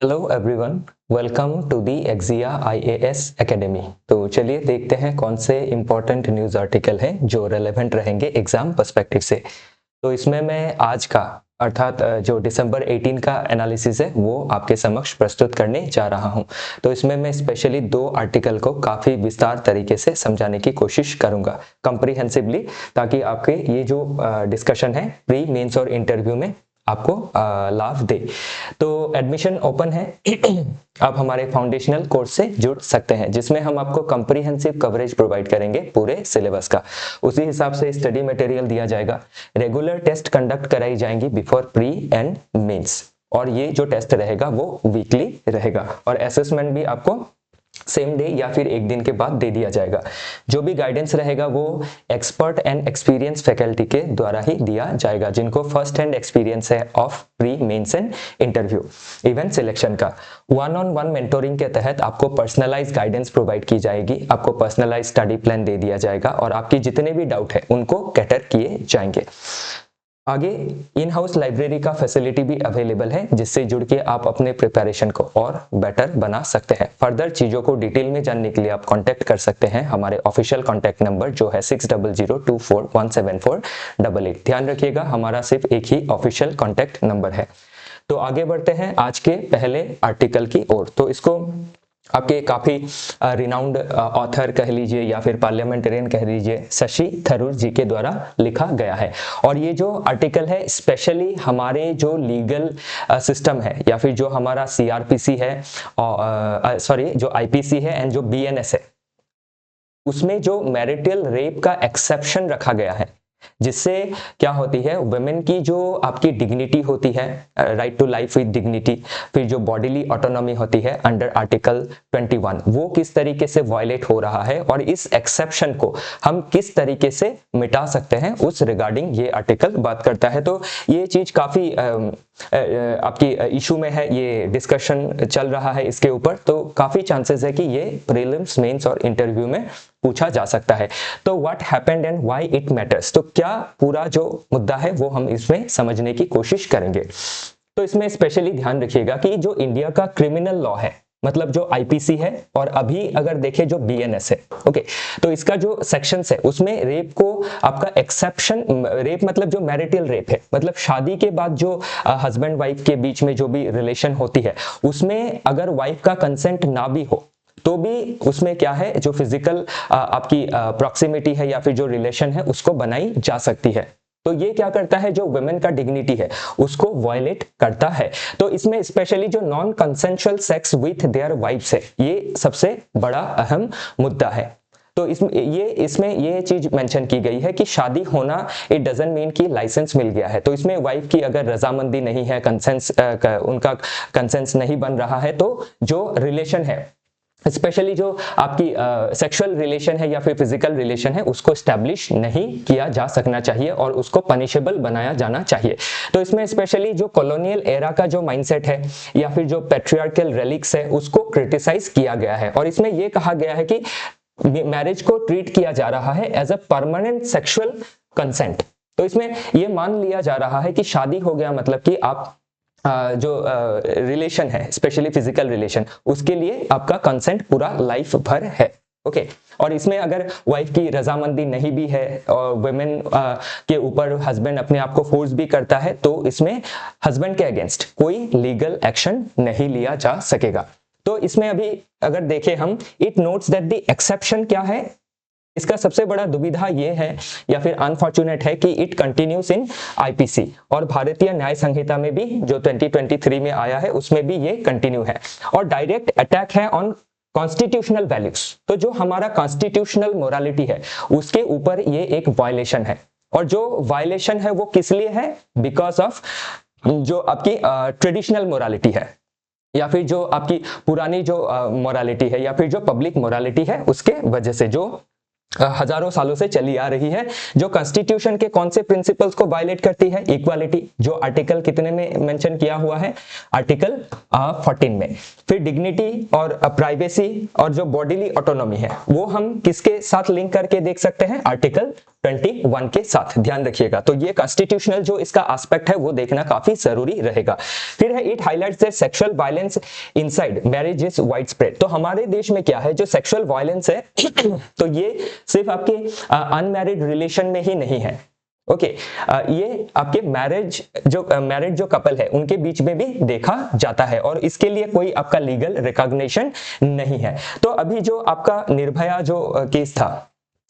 Hello everyone, welcome to the Exia IAS academy. तो चलिए देखते हैं कौन से इम्पोर्टेंट न्यूज़ आर्टिकल हैं जो रेलेवेंट रहेंगे एग्जाम पर्सपेक्टिव से। तो इसमें मैं आज का अर्थात जो दिसंबर 18 का एनालिसिस है वो आपके समक्ष प्रस्तुत करने जा रहा हूं। तो इसमें मैं स्पेशली दो आर्टिकल को काफ़ी विस्तार तरीके से समझाने की कोशिश करूंगा कॉम्प्रिहेंसिवली, ताकि आपके ये जो डिस्कशन है प्री मेंस और इंटरव्यू में आपको लाभ दे। तो एडमिशन ओपन है आप हमारे फाउंडेशनल कोर्स से जुड़ सकते हैं, जिसमें हम आपको कॉम्प्रिहेंसिव कवरेज प्रोवाइड करेंगे पूरे सिलेबस का। उसी हिसाब से स्टडी मटेरियल दिया जाएगा। रेगुलर टेस्ट कंडक्ट कराई जाएंगी बिफोर प्री एंड मेंस, और ये जो टेस्ट रहेगा वो वीकली रहेगा, और असेसमेंट भी आपको सेम डे या फिर एक दिन के बाद दे दिया जाएगा। जो भी गाइडेंस रहेगा वो एक्सपर्ट एंड एक्सपीरियंस फैकल्टी के द्वारा ही दिया जाएगा, जिनको फर्स्ट हैंड एक्सपीरियंस है of pre mains and interview event selection का। वन ऑन वन मेंटोरिंग के तहत आपको पर्सनलाइज गाइडेंस प्रोवाइड की जाएगी, आपको पर्सनलाइज स्टडी प्लान दे दिया जाएगा, और आपकी जितने भी डाउट है उनको कैटर किए जाएंगे। आगे इन हाउस लाइब्रेरी का फैसिलिटी भी अवेलेबल है, जिससे जुड़ के आप अपने प्रिपरेशन को और बेटर बना सकते हैं। फर्दर चीज़ों को डिटेल में जानने के लिए आप कांटेक्ट कर सकते हैं हमारे ऑफिशियल कांटेक्ट नंबर जो है 6002417488। ध्यान रखिएगा, हमारा सिर्फ एक ही ऑफिशियल कांटेक्ट नंबर है। तो आगे बढ़ते हैं आज के पहले आर्टिकल की ओर। तो इसको आपके काफ़ी रिनाउंड ऑथर कह लीजिए या फिर पार्लियामेंटेरियन कह लीजिए, शशि थरूर जी के द्वारा लिखा गया है। और ये जो आर्टिकल है स्पेशली हमारे जो लीगल सिस्टम है या फिर जो हमारा सीआरपीसी है, जो आईपीसी है एंड जो बीएनएस है, उसमें जो मैरिटल रेप का एक्सेप्शन रखा गया है, जिससे क्या होती है वुमेन की जो आपकी डिग्निटी होती है, right to life with dignity, फिर जो बॉडीली ऑटोनॉमी होती है अंडर आर्टिकल 21, वो किस तरीके से वायलेट हो रहा है और इस एक्सेप्शन को हम किस तरीके से मिटा सकते हैं, उस रिगार्डिंग ये आर्टिकल बात करता है। तो ये चीज काफी आपकी इशू में है, ये डिस्कशन चल रहा है इसके ऊपर, तो काफी चांसेस है कि ये प्रीलिम्स, मेंस और इंटरव्यू में पूछा जा सकता है। तो what happened and why it matters, तो क्या पूरा जो मुद्दा है वो हम इसमें समझने की कोशिश करेंगे। तो इसमें स्पेशली ध्यान रखिएगा कि जो इंडिया का क्रिमिनल लॉ है, मतलब जो आईपीसी है, और अभी अगर देखें जो बीएनएस है, ओके, तो इसका जो सेक्शंस है उसमें रेप को आपका एक्सेप्शन, रेप मतलब जो मैरिटल रेप है, मतलब शादी के बाद जो हस्बैंड वाइफ के बीच में जो भी रिलेशन होती है, उसमें अगर वाइफ का कंसेंट ना भी हो तो भी उसमें क्या है, जो फिजिकल आपकी प्रॉक्सिमिटी है या फिर जो रिलेशन है उसको बनाई जा सकती है। तो ये क्या करता है, जो वुमेन का डिग्निटी है उसको वायलेट करता है। तो इसमें स्पेशली जो non consensual sex with their wifes है, ये सबसे बड़ा अहम मुद्दा है। तो इसमें ये चीज मेंशन की गई है कि शादी होना इट डजंट मीन कि लाइसेंस मिल गया है। तो इसमें वाइफ की अगर रजामंदी नहीं है, उनका कंसेंस नहीं बन रहा है, तो जो रिलेशन है, स्पेशली जो आपकी सेक्सुअल रिलेशन है या फिर फिजिकल रिलेशन है, उसको स्टैब्लिश नहीं किया जा सकना चाहिए और उसको पनिशेबल बनाया जाना चाहिए। तो इसमें स्पेशली जो कॉलोनियल एरा का जो माइंडसेट है या फिर जो पैट्रियार्कल रेलिक्स है उसको क्रिटिसाइज किया गया है। और इसमें यह कहा गया है कि मैरिज को ट्रीट किया जा रहा है as a permanent sexual consent. तो इसमें यह मान लिया जा रहा है कि शादी हो गया मतलब कि आप जो रिलेशन है, स्पेशली फिजिकल रिलेशन, उसके लिए आपका कंसेंट पूरा लाइफ भर है, ओके। और इसमें अगर वाइफ की रजामंदी नहीं भी है और वुमेन के ऊपर हस्बैंड अपने आप को फोर्स भी करता है, तो इसमें हस्बैंड के अगेंस्ट कोई लीगल एक्शन नहीं लिया जा सकेगा। तो इसमें अभी अगर देखें हम, it notes that the exception क्या है, इसका सबसे बड़ा दुविधा यह है या फिर अनफॉर्चुनेट है कि इट कंटिन्यूस इन आईपीसी, और भारतीय न्याय संहिता में भी जो 2023 में आया है उसमें भी ये कंटिन्यू है, और डायरेक्ट अटैक है ऑन कॉन्स्टिट्यूशनल वैल्यूज। तो जो हमारा कॉन्स्टिट्यूशनल मोरालिटी है उसके ऊपर ये एक वायलेशन है, और जो वायलेशन है वो किस लिए है, बिकॉज ऑफ जो आपकी ट्रेडिशनल मोरालिटी है या फिर जो आपकी पुरानी जो मोरालिटी है या फिर जो पब्लिक मोरालिटी है, उसके वजह से जो हजारों सालों से चली आ रही है, जो कॉन्स्टिट्यूशन के कौन से प्रिंसिपल्स को वायलेट करती है, इक्वालिटी, जो आर्टिकल कितने में मेंशन किया हुआ है, आर्टिकल 14 में। फिर डिग्निटी और प्राइवेसी और जो बॉडीली ऑटोनॉमी है वो हम किसके साथ लिंक करके देख सकते हैं, आर्टिकल 21 के साथ, ध्यान रखिएगा। तो ये कॉन्स्टिट्यूशनल जो इसका एस्पेक्ट है वो देखना काफी जरूरी रहेगा। फिर है it highlights that sexual violence inside marriage is wide spread. तो हमारे देश में क्या है, जो सेक्सुअल वायलेंस है तो ये सिर्फ आपके अनमैरिड रिलेशन में ही नहीं है। ओके ये आपके मैरिज जो कपल है उनके बीच में भी देखा जाता है और इसके लिए कोई आपका लीगल रिकॉग्निशन नहीं है। तो अभी जो आपका निर्भया जो केस था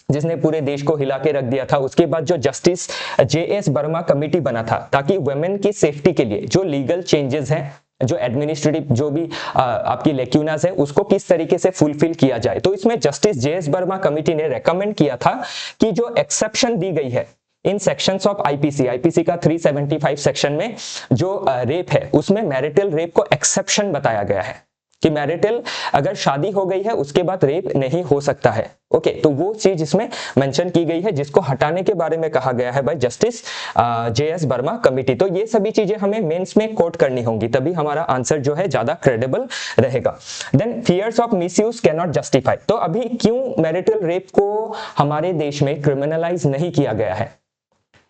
जिसने पूरे देश को हिला के रख दिया था, उसके बाद जो जस्टिस JS वर्मा कमेटी बना था ताकि वुमेन की सेफ्टी के लिए जो लीगल चेंजेस हैं, जो एडमिनिस्ट्रेटिव जो भी आपकी लेक्यूनास है उसको किस तरीके से फुलफिल किया जाए। तो इसमें जस्टिस JS वर्मा कमेटी ने रेकमेंड किया था कि जो एक्सेप्शन दी गई है इन सेक्शंस ऑफ आईपीसी का 375 सेक्शन में जो रेप है उसमें मैरिटल रेप को एक्सेप्शन बताया गया है कि मैरिटल अगर शादी हो गई है उसके बाद रेप नहीं हो सकता है। ओके तो वो चीज इसमें मेंशन की गई है जिसको हटाने के बारे में कहा गया है bye justice JS Verma committee. तो ये सभी चीजें हमें मेंस में कोट करनी होंगी तभी हमारा आंसर जो है ज्यादा क्रेडिबल रहेगा। Then fears of misuse can not justify. तो अभी क्यों मैरिटल रेप को हमारे देश में क्रिमिनलाइज नहीं किया गया है,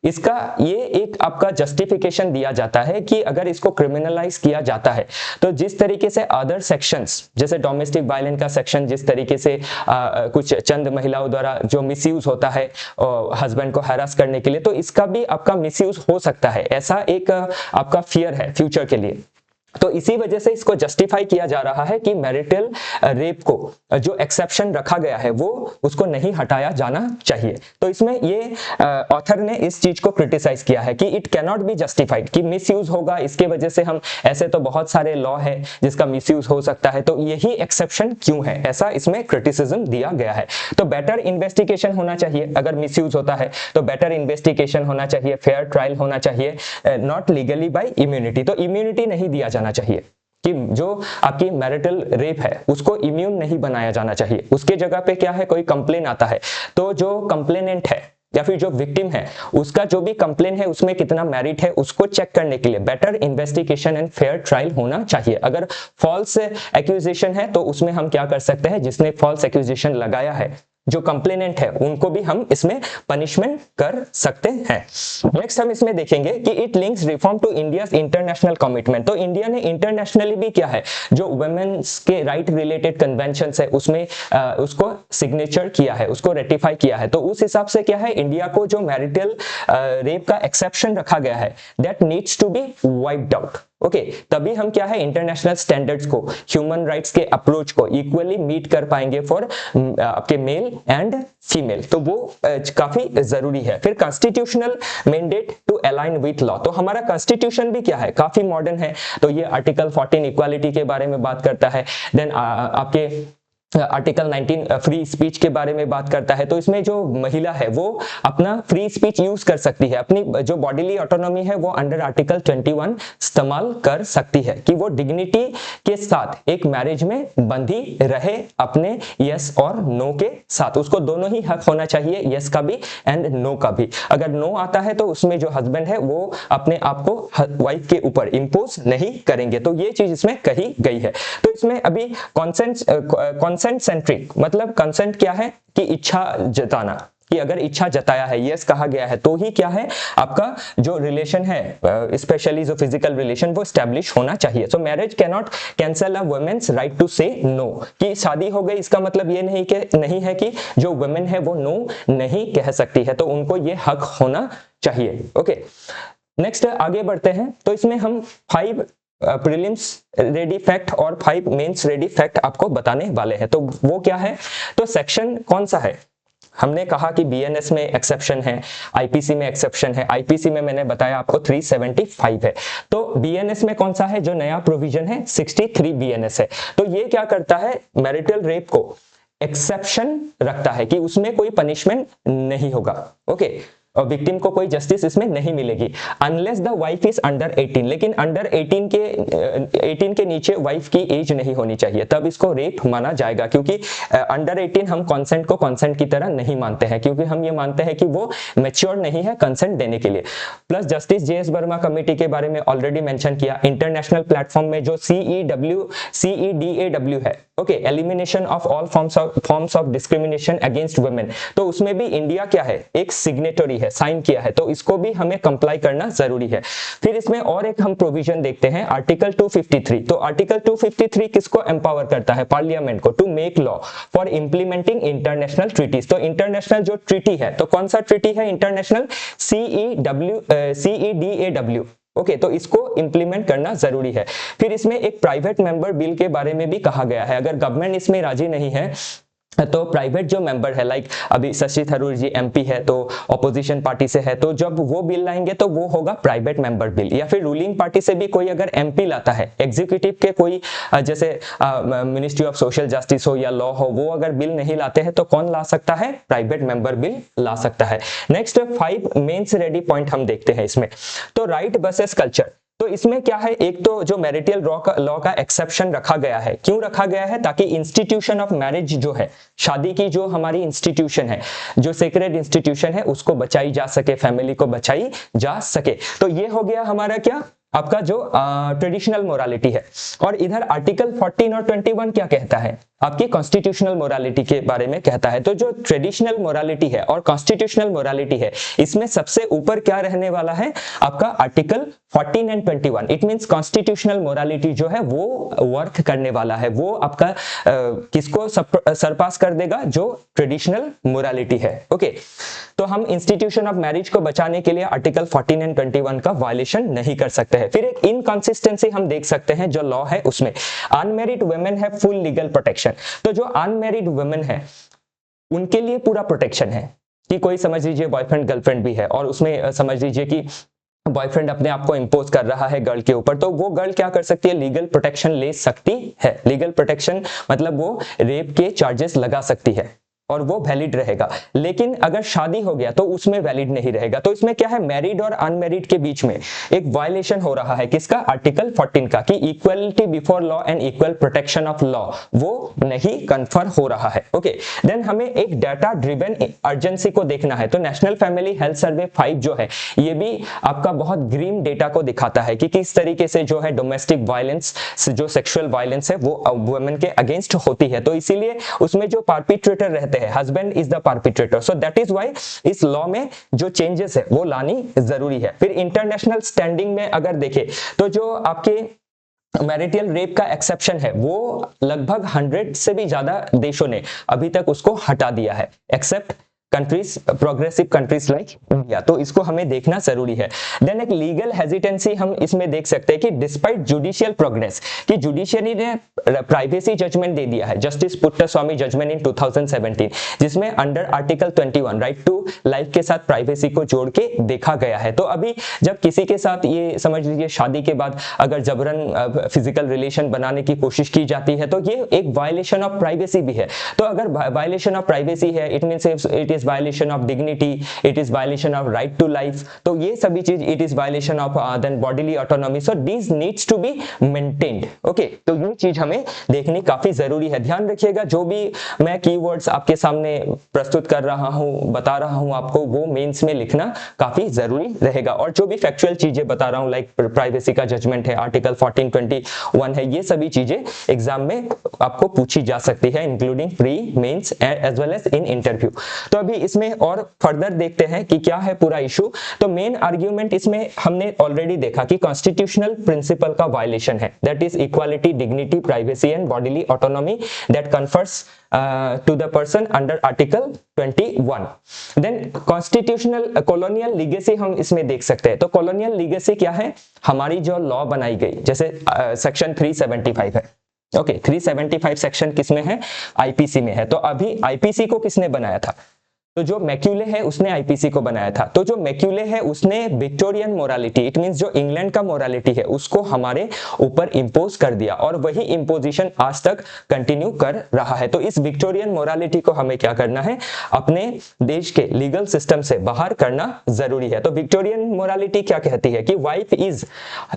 इसका ये एक आपका जस्टिफिकेशन दिया जाता है कि अगर इसको क्रिमिनलाइज किया जाता है तो जिस तरीके से अदर सेक्शंस जैसे डोमेस्टिक वायलेंस का सेक्शन जिस तरीके से कुछ चंद महिलाओं द्वारा जो मिसयूज होता है हस्बैंड को हैरास करने के लिए, तो इसका भी आपका मिसयूज हो सकता है, ऐसा एक आपका फियर है फ्यूचर के लिए। तो इसी वजह से इसको जस्टिफाई किया जा रहा है कि मैरिटल रेप को जो एक्सेप्शन रखा गया है वो उसको नहीं हटाया जाना चाहिए। तो इसमें ये ऑथर ने इस चीज को क्रिटिसाइज किया है कि it can not be justified कि मिसयूज होगा, इसके वजह से हम ऐसे तो बहुत सारे लॉ है जिसका मिसयूज हो सकता है, तो यही एक्सेप्शन क्यों है, ऐसा इसमें क्रिटिसिज्म दिया गया है। तो बेटर इन्वेस्टिगेशन होना चाहिए, अगर मिसयूज होता है तो बेटर इन्वेस्टिगेशन होना चाहिए, फेयर ट्रायल होना चाहिए, नॉट लीगली बाय इम्यूनिटी। तो इम्यूनिटी नहीं दिया जाना चाहिए कि जो आपकी मैरिटल रेप है उसको इम्यून नहीं बनाया जाना चाहिए। उसके जगह पे क्या है, कोई कंप्लेन आता है तो जो कंप्लेनेंट है या फिर जो विक्टिम है उसका जो भी कंप्लेन है उसमें कितना मेरिट है उसको चेक करने के लिए better investigation and fair trial होना चाहिए। अगर फॉल्स एक्यूजेशन है तो उसमें हम क्या कर सकते हैं, जिसने फॉल्स एक्यूजेशन लगाया है जो कंप्लेनेंट है उनको भी हम इसमें पनिशमेंट कर सकते हैं। नेक्स्ट हम इसमें देखेंगे कि it links reform to India's international commitment. तो इंडिया ने इंटरनेशनली भी क्या है जो वुमेन्स के राइट रिलेटेड कन्वेंशन है उसमें उसको सिग्नेचर किया है, उसको रेटिफाई किया है। तो उस हिसाब से क्या है, इंडिया को जो मैरिटल रेप का एक्सेप्शन रखा गया है that needs to be wiped out. Okay तभी हम क्या है इंटरनेशनल स्टैंडर्ड्स को, ह्यूमन राइट्स के अप्रोच को इक्वली मीट कर पाएंगे फॉर आपके मेल एंड फीमेल। तो वो काफी जरूरी है। फिर constitutional mandate to align with law. तो हमारा कॉन्स्टिट्यूशन भी क्या है, काफी मॉडर्न है। तो ये आर्टिकल 14 इक्वालिटी के बारे में बात करता है। देन आपके आर्टिकल 19 फ्री स्पीच के बारे में बात करता है। तो इसमें जो महिला है वो अपना फ्री स्पीच यूज कर सकती है, अपनी जो बॉडीली ऑटोनॉमी है वो अंडर आर्टिकल 21 इस्तेमाल कर सकती है कि वो डिग्निटी के साथ एक मैरिज में बंधी रहे अपने यस और नो के साथ। उसको दोनों ही हक होना चाहिए, यस का भी एंड नो का भी। अगर नो आता है तो उसमें जो हस्बैंड है वो अपने आप को वाइफ के ऊपर इंपोज नहीं करेंगे। तो ये चीज इसमें कही गई है। तो इसमें अभी कंसेंट सेंट्रिक मतलब कंसेंट क्या है कि इच्छा जताना, कि अगर इच्छा जताया है, यस कहा गया है तो ही क्या है आपका जो रिलेशन है स्पेशली जो फिजिकल रिलेशन वो स्टैब्लिश होना चाहिए। So marriage can not cancel a women's right to say no. कि शादी हो गई इसका मतलब ये नहीं है कि जो वुमेन है वो नो नहीं कह सकती है, तो उनको ये हक होना चाहिए। ओके नेक्स्ट आगे बढ़ते हैं। तो इसमें हम 5 प्रीलिम्स रेडी फैक्ट और 5 मेंस रेडी फैक्ट आपको बताने वाले हैं। तो वो क्या है, तो सेक्शन कौन सा है, हमने कहा कि बीएनएस में एक्सेप्शन है, आईपीसी में एक्सेप्शन है। आईपीसी में मैंने बताया आपको 375 है। तो बीएनएस में कौन सा है, जो नया प्रोविजन है 63 बीएनएस है। तो ये क्या करता है, मैरिटल रेप को एक्सेप्शन रखता है कि उसमें कोई पनिशमेंट नहीं होगा। ओके और विक्टिम को कोई जस्टिस इसमें नहीं मिलेगी unless the wife is under 18। लेकिन अंडर 18 के नीचे वाइफ की एज नहीं होनी चाहिए, तब इसको रेप माना जाएगा। क्योंकि अंडर 18 हम कंसेंट को कंसेंट की तरह नहीं मानते हैं, क्योंकि हम ये मानते हैं कि वो मैच्योर नहीं है कंसेंट देने के लिए। Plus justice JS Verma committee के बारे में ऑलरेडी मेंशन किया। इंटरनेशनल प्लेटफॉर्म में जो CEDAW है, okay, elimination of all forms of discrimination against women, तो उसमें भी इंडिया क्या है, एक सिग्नेटरी है, साइन किया है, तो इसको भी हमें कंप्लाई करना जरूरी है। फिर इसमें और एक हम प्रोविजन देखते हैं, आर्टिकल 253। तो आर्टिकल 253 किसको एम्पावर करता है, पार्लियामेंट को, to make law for implementing international treaties. तो इंटरनेशनल जो ट्रीटी है, तो कौन सा ट्रीटी है, इंटरनेशनल CEDAW। ओके, तो इसको इंप्लीमेंट करना जरूरी है। फिर इसमें एक प्राइवेट मेंबर बिल के बारे में भी कहा गया है, अगर गवर्नमेंट इसमें राजी नहीं है तो प्राइवेट जो मेंबर है, लाइक अभी शशि थरूर जी MP है तो ऑपोजिशन पार्टी से है, तो जब वो बिल लाएंगे तो वो होगा प्राइवेट मेंबर बिल। या फिर रूलिंग पार्टी से भी कोई अगर MP लाता है, एग्जीक्यूटिव के कोई जैसे मिनिस्ट्री ऑफ सोशल जस्टिस हो या लॉ हो, वो अगर बिल नहीं लाते हैं तो कौन ला सकता है, प्राइवेट मेंबर बिल ला सकता है। नेक्स्ट 5 मेंस रेडी पॉइंट हम देखते हैं इसमें। तो राइट वर्सेस कल्चर, तो इसमें क्या है, एक तो जो मैरिटल लॉ का एक्सेप्शन रखा गया है, क्यों रखा गया है, ताकि इंस्टीट्यूशन ऑफ मैरिज जो है, शादी की जो हमारी इंस्टीट्यूशन है, जो सेक्रेड इंस्टीट्यूशन है, उसको बचाई जा सके, फैमिली को बचाई जा सके। तो ये हो गया हमारा क्या, आपका जो ट्रेडिशनल मोरालिटी है। और इधर आर्टिकल 14 और 21 क्या कहता है, आपकी कॉन्स्टिट्यूशनल मोरालिटी के बारे में कहता है। तो जो ट्रेडिशनल मोरालिटी है और कॉन्स्टिट्यूशनल मोरालिटी है, इसमें सबसे ऊपर क्या रहने वाला है, आपका article 14 and 21। It means constitutional morality जो है वो वर्क करने वाला है, वो आपका किसको सरपास कर देगा, जो ट्रेडिशनल मोरालिटी है। ओके, तो हम इंस्टीट्यूशन ऑफ मैरिज को बचाने के लिए आर्टिकल 14 एंड 21 का वायलेशन नहीं कर सकते हैं। फिर एक इनकंसिस्टेंसी हम देख सकते हैं जो लॉ है उसमें, अनमैरिड वुमेन है फुल लीगल प्रोटेक्शन। तो जो अनमैरिड वुमेन है उनके लिए पूरा प्रोटेक्शन है, कि कोई समझ लीजिए बॉयफ्रेंड गर्लफ्रेंड भी है और उसमें समझ लीजिए कि बॉयफ्रेंड अपने आप को इंपोज कर रहा है गर्ल के ऊपर, तो वो गर्ल क्या कर सकती है, लीगल प्रोटेक्शन ले सकती है। लीगल प्रोटेक्शन मतलब वो रेप के चार्जेस लगा सकती है और वो वैलिड रहेगा। लेकिन अगर शादी हो गया तो उसमें वैलिड नहीं रहेगा। तो इसमें क्या है, मैरिड और अनमैरिड के बीच में एक वायलेशन हो रहा है, किसका, आर्टिकल 14 का, कि equality before law and equal protection of law वो नहीं कन्फर हो रहा है। ओके, देन हमें एक डाटा ड्रिवन अर्जेंसी को देखना है। तो नेशनल फैमिली हेल्थ सर्वे 5 जो है, ये भी आपका बहुत ग्रीन डेटा को दिखाता है कि किस तरीके से जो है डोमेस्टिक वायलेंस, जो सेक्सुअल वायलेंस है वो वुमेन के अगेंस्ट होती है। तो इसीलिए उसमें जो परपिट्रेटर रहते हैं, husband is the perpetrator, so that is why इस लॉ में जो चेंजेस है वो लानी जरूरी है। फिर इंटरनेशनल स्टैंडिंग में अगर देखें तो जो आपके मैरिटल रेप का एक्सेप्शन है वो लगभग 100 से भी ज्यादा देशों ने अभी तक उसको हटा दिया है, except countries, progressive countries like India. तो इसको हमें देखना जरूरी है। देन एक लीगल हेजिटेंसी हम इसमें देख सकते हैं कि डिस्पाइट जुडिशियल प्रोग्रेस, कि जुडिशियरी ने प्राइवेसी जजमेंट दे दिया है, जस्टिस पुट्टास्वामी जजमेंट इन 2017, जिसमें under article 21 right to life के साथ प्राइवेसी को जोड़ के देखा गया है। तो अभी जब किसी के साथ ये समझ लीजिए शादी के बाद अगर जबरन फिजिकल रिलेशन बनाने की कोशिश की जाती है तो ये एक वायलेशन ऑफ प्राइवेसी भी है। तो अगर वायलेशन ऑफ प्राइवेसी है, it means it is violation of dignity, it is violation of right to life, तो ये सभी चीज, it is violation of then bodily autonomy, so these needs to be maintained. okay, तो ये चीज हमें देखनी काफी जरूरी है। ध्यान रखिएगा, जो भी मैं कीवर्ड्स आपके सामने प्रस्तुत कर रहा हूँ, बता रहा हूँ आपको, वो मेंस में लिखना काफी जरूरी रहेगा। और जो भी फैक्चुअल चीजें बता रहा हूँ, लाइक प्राइवेसी का जजमेंट है, आर्टिकल 1421 है, ये सभी चीजें एग्जाम में आपको पूछी जा सकती है, including pre, mains as well as in interview. तो अभी इसमें और फर्दर देखते हैं कि क्या है पूरा इशू। तो मेन आर्ग्यूमेंट इसमें हमने ऑलरेडी देखा कि कॉन्स्टिट्यूशनल प्रिंसिपल का वायलेशन है, that is equality, dignity, privacy and bodily autonomy that confers to the person under article 21. then constitutional colonial legacy हम इसमें देख सकते हैं। तो colonial legacy क्या है, हमारी जो लॉ बनाई गई, जैसे सेक्शन 375 है। ओके, 375 सेक्शन किसमें है, आईपीसी में है। तो अभी आईपीसी को किसने बनाया था, तो जो मैक्यूले है उसने आईपीसी को बनाया था। तो जो मैक्यूले है उसने विक्टोरियन मोरालिटी, इट मींस जो इंग्लैंड का मोरालिटी है उसको हमारे ऊपर इंपोज कर दिया और वही इंपोजिशन आज तक कंटिन्यू कर रहा है। तो इस विक्टोरियन मोरालिटी को हमें क्या करना है, अपने देश के लीगल सिस्टम से बाहर करना जरूरी है। तो विक्टोरियन मोरालिटी क्या कहती है कि wife is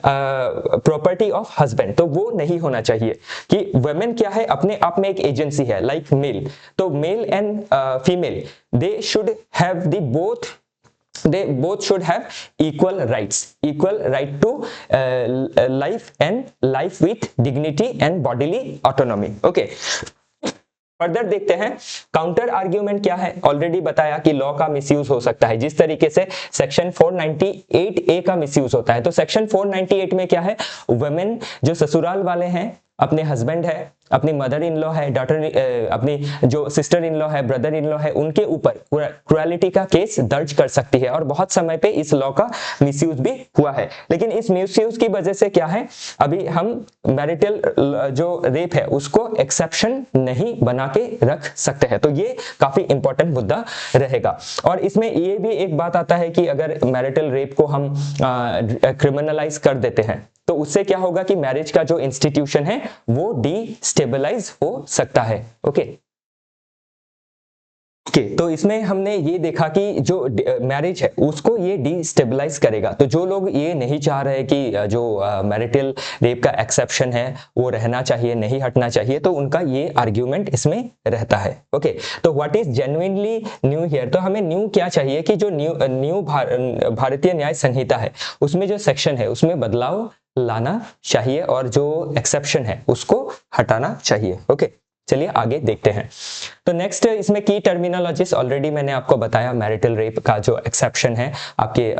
property of husband, तो वो नहीं होना चाहिए। कि वुमेन क्या है, अपने आप में एक एजेंसी है, लाइक मेल, तो male and female they should have the both they both should have equal right to life and life with dignity and bodily autonomy. Okay, further देखते हैं काउंटर आर्ग्यूमेंट क्या है। ऑलरेडी बताया कि law का misuse हो सकता है, जिस तरीके से सेक्शन 498A का मिसयूज होता है। तो सेक्शन 498 में क्या है, वुमेन जो ससुराल वाले हैं, अपने हस्बैंड है, अपनी मदर इन लॉ है, डॉटर अपनी जो सिस्टर इन लॉ है, ब्रदर इन लॉ है, उनके ऊपर क्रुएलिटी का केस दर्ज कर सकती है। और बहुत समय पे इस लॉ का मिसयूज भी हुआ है। लेकिन इस मिसयूज की वजह से क्या है, अभी हम मैरिटल जो रेप है उसको एक्सेप्शन नहीं बना के रख सकते हैं। तो ये काफी इंपॉर्टेंट मुद्दा रहेगा। और इसमें ये भी एक बात आता है कि अगर मैरिटल रेप को हम क्रिमिनलाइज कर देते हैं तो उससे क्या होगा कि मैरिज का जो इंस्टीट्यूशन है वो डिस्टेबलाइज हो सकता है। ओके, तो इसमें हमने ये देखा कि जो मैरिज है उसको ये डिस्टेबलाइज करेगा। तो जो लोग ये नहीं चाह रहे कि जो मैरिटल रेप का एक्सेप्शन है वो रहना चाहिए, नहीं हटना चाहिए, तो उनका ये आर्ग्यूमेंट इसमें रहता है। ओके, तो what is genuinely new here, तो हमें न्यू क्या चाहिए कि जो न्यू भारतीय न्याय संहिता है उसमें जो सेक्शन है उसमें बदलाव लाना चाहिए और जो एक्सेप्शन है उसको हटाना चाहिए। ओके, चलिए आगे देखते हैं। तो नेक्स्ट इसमें की टर्मिनोलॉजीज ऑलरेडी मैंने आपको बताया, मैरिटल रेप का जो एक्सेप्शन है आपके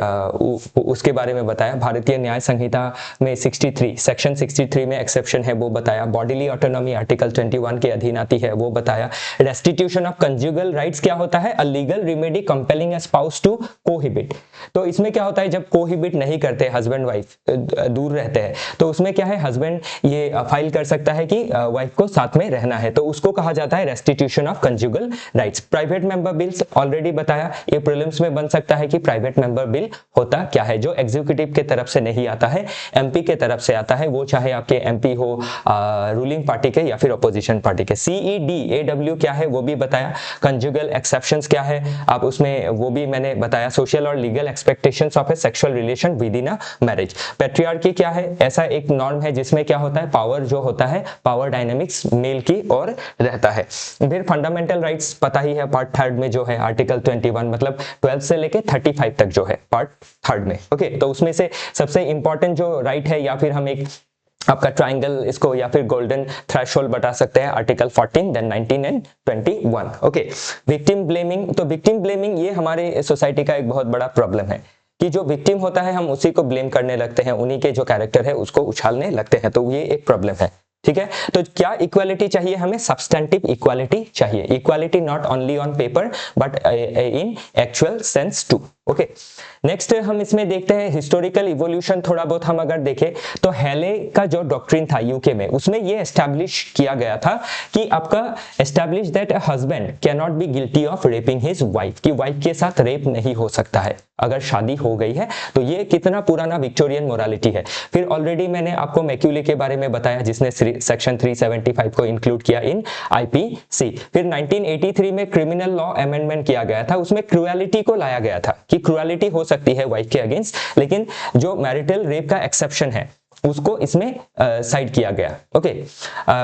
उसके बारे में बताया। भारतीय न्याय संहिता में 63 सेक्शन 63 में एक्सेप्शन है वो बताया। बॉडीली ऑटोनॉमी आर्टिकल 21 के अधीन आती है वो बताया। रेस्टिट्यूशन ऑफ कंजुगल राइट्स क्या होता है, a legal remedy compelling a spouse to cohabit. तो इसमें क्या होता है, जब कोहिबिट नहीं करते, हस्बैंड वाइफ दूर रहते हैं, तो उसमें क्या है, हस्बैंड ये फाइल कर सकता है कि वाइफ को साथ में रहना है, तो उसको कहा जाता है restitution of conjugal rights. Private member bills already बताया, ये प्रीलिम्स में बन सकता है कि प्राइवेट मेंबर बिल होता क्या है, जो एग्जीक्यूटिव के तरफ से नहीं आता है, एमपी के तरफ से आता है, वो चाहे आपके एमपी हो रूलिंग पार्टी के या फिर अपोजिशन पार्टी के। CEDAW क्या है वो भी बताया। कंजुगल एक्सेप्शंस क्या है आप उसमें वो भी मैंने बताया। सोशल और legal expectations of A sexual relation with in a marriage. Patriarchy क्या है, ऐसा एक नॉर्म है जिसमें क्या होता है, पावर जो होता है, पावर डायनेमिक्स मेल की और रहता है। फिर फंडामेंटल राइट्स पता ही है, पार्ट 3 में जो है आर्टिकल 21 मतलब 12 से लेके 35 तक जो है पार्ट 3 में। ओके, तो उसमें से सबसे इंपॉर्टेंट जो राइट है, या फिर हम एक आपका ट्राइंगल इसको या फिर गोल्डन थ्रेशोल्ड बता सकते हैं, article 14 then 19 and 21। Okay, victim blaming, तो विक्टिम ब्लेमिंग ये हमारे सोसाइटी का एक बहुत बड़ा प्रॉब्लम है कि जो विक्टिम होता है हम उसी को ब्लेम करने लगते हैं, उन्हीं के जो कैरेक्टर है उसको उछालने लगते हैं, तो ये एक प्रॉब्लम है। ठीक है, तो क्या इक्वालिटी चाहिए हमें, सब्सटेंटिव इक्वालिटी चाहिए। Equality not only on paper but in actual sense too. Okay, next हम इसमें देखते हैं हिस्टोरिकल इवोल्यूशन। थोड़ा बहुत हम अगर देखें तो हेले का जो डॉक्ट्रिन था यूके में, उसमें ये एस्टैब्लिश किया गया था कि आपका establish that a husband can not be guilty of rapping his wife, कि वाइफ के साथ रेप नहीं हो सकता है अगर शादी हो गई है। तो ये कितना पुराना विक्टोरियन मोरालिटी है। फिर ऑलरेडी मैंने आपको मैक्यूले के बारे में बताया जिसने सेक्शन 375 को इंक्लूड किया इन आईपीसी। फिर 1983 में क्रिमिनल लॉ अमेंडमेंट किया गया था, उसमें क्रुएलिटी को लाया गया था कि क्रुएलिटी हो सकती है वाइफ के अगेंस्ट, लेकिन जो मैरिटल रेप का एक्सेप्शन है उसको इसमें साइड किया गया। ओके,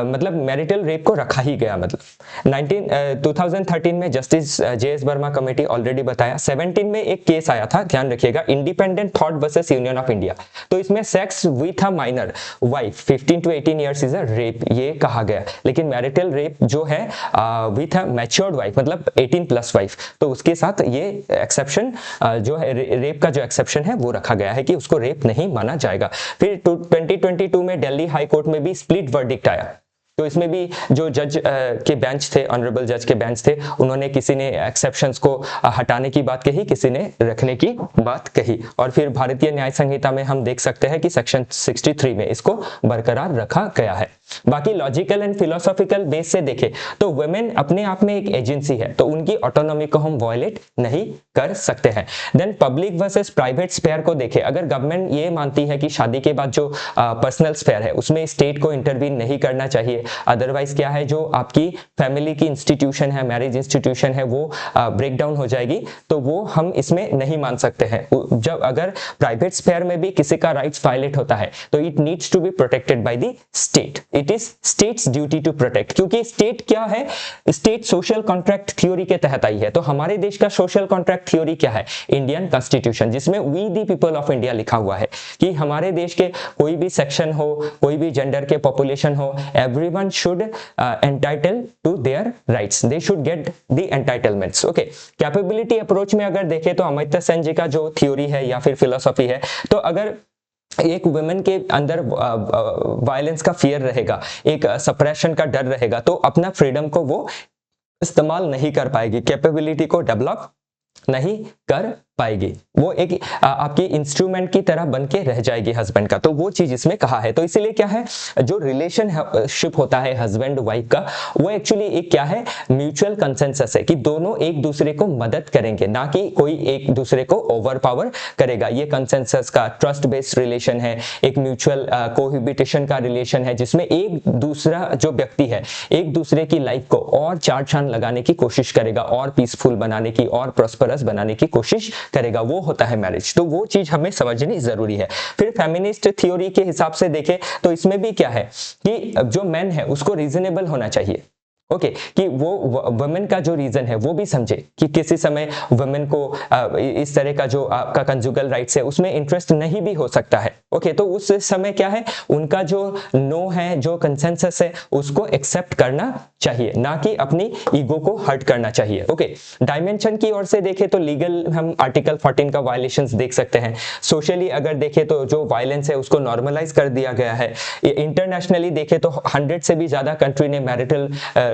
मतलब मैरिटल रेप को रखा ही गया। मतलब 2013 में justice JS Verma committee already बताया। 17 में एक केस आया था, ध्यान रखिएगा, independent thought versus union of India. तो इसमें sex with a minor wife 15 to 18 years is a rape, ये कहा गया। लेकिन मैरिटल रेप जो है विथ अ मैच्योर्ड वाइफ मतलब 18+ वाइफ, तो उसके साथ ये एक्सेप्शन जो है, रेप का जो एक्सेप्शन है वो रखा गया है कि उसको रेप नहीं माना जाएगा। फिर 2022 में दिल्ली हाई कोर्ट में भी स्प्लिट वर्डिक्ट आया। तो इसमें भी जो जज के बेंच थे, ऑनरेबल जज के बेंच थे, उन्होंने किसी ने एक्सेप्शंस को हटाने की बात कही, किसी ने रखने की बात कही। और फिर भारतीय न्याय संहिता में हम देख सकते हैं कि सेक्शन 63 में इसको बरकरार रखा गया है। बाकी लॉजिकल एंड फिलोसॉफिकल बेस से देखें तो वुमेन अपने आप में एक एजेंसी है, तो उनकी ऑटोनॉमी को हम वायलेट नहीं कर सकते हैं। Then public versus private sphere को देखें, अगर गवर्नमेंट ये मानती है कि शादी के बाद जो पर्सनल स्फेयर है उसमें स्टेट को इंटरवीन नहीं करना चाहिए, अदरवाइज क्या है, जो आपकी फैमिली की इंस्टीट्यूशन है, मैरिज इंस्टीट्यूशन है, वो ब्रेक डाउन हो जाएगी, तो वो हम इसमें नहीं मान सकते हैं। जब अगर प्राइवेट स्फेयर में भी किसी का राइट्स वायलेट होता है तो it needs to be protected by the state, it is state's duty to protect, क्योंकि स्टेट क्या है, स्टेट सोशल कॉन्ट्रैक्ट थ्योरी के तहत आई है। तो हमारे देश का सोशल कॉन्ट्रैक्ट थ्योरी क्या है, इंडियन कॉन्स्टिट्यूशन, जिसमें we the people of India लिखा हुआ है कि हमारे देश के कोई भी सेक्शन हो, कोई भी जेंडर के पॉपुलेशन हो, everyone should entitle to their rights, they should get the entitlements. Okay, capability approach में अगर देखें तो अमित्य सेन जी का जो थ्योरी है या फिर फिलोसॉफी है, तो अगर एक वुमेन के अंदर वायलेंस का फियर रहेगा, एक सप्रेशन का डर रहेगा, तो अपना फ्रीडम को वो इस्तेमाल नहीं कर पाएगी, कैपेबिलिटी को डेवलप नहीं कर पाएगी, वो एक आपकी इंस्ट्रूमेंट की तरह बन के रह जाएगी हस्बैंड का। तो वो चीज इसमें कहा है। तो इसीलिए क्या है, जो रिलेशनशिप होता है हस्बैंड वाइफ का, वो एक्चुअली एक क्या है, म्यूचुअल कंसेंसस है कि दोनों एक दूसरे को मदद करेंगे, ना कि कोई एक दूसरे को ओवरपावर करेगा। ये कंसेंसस का ट्रस्ट बेस्ड रिलेशन है, एक म्यूचुअल कोहिबिटेशन का रिलेशन है, जिसमें एक दूसरा जो व्यक्ति है एक दूसरे की लाइफ को और चार चांद लगाने की कोशिश करेगा, और पीसफुल बनाने की, और प्रॉस्परस बनाने की कोशिश करेगा, वो होता है मैरिज। तो वो चीज हमें समझनी जरूरी है। फिर फेमिनिस्ट थ्योरी के हिसाब से देखें तो इसमें भी क्या है कि जो मैन है उसको रीजनेबल होना चाहिए। ओके, कि वो वुमेन का जो रीजन है वो भी समझे कि किसी समय वुमेन को इस तरह का जो आपका कंजुगल राइट्स है उसमें इंटरेस्ट नहीं भी हो सकता है। ओके, तो उस समय क्या है, उनका जो नो है, जो कंसेंसस है, उसको एक्सेप्ट करना चाहिए, ना कि अपनी ईगो को हर्ट करना चाहिए। ओके, डायमेंशन की ओर से देखें तो लीगल हम आर्टिकल 14 का वायलेशंस देख सकते हैं। सोशली अगर देखें तो जो वायलेंस है उसको नॉर्मलाइज कर दिया गया है। इंटरनेशनली देखें तो 100 से भी ज्यादा कंट्री ने मैरिटल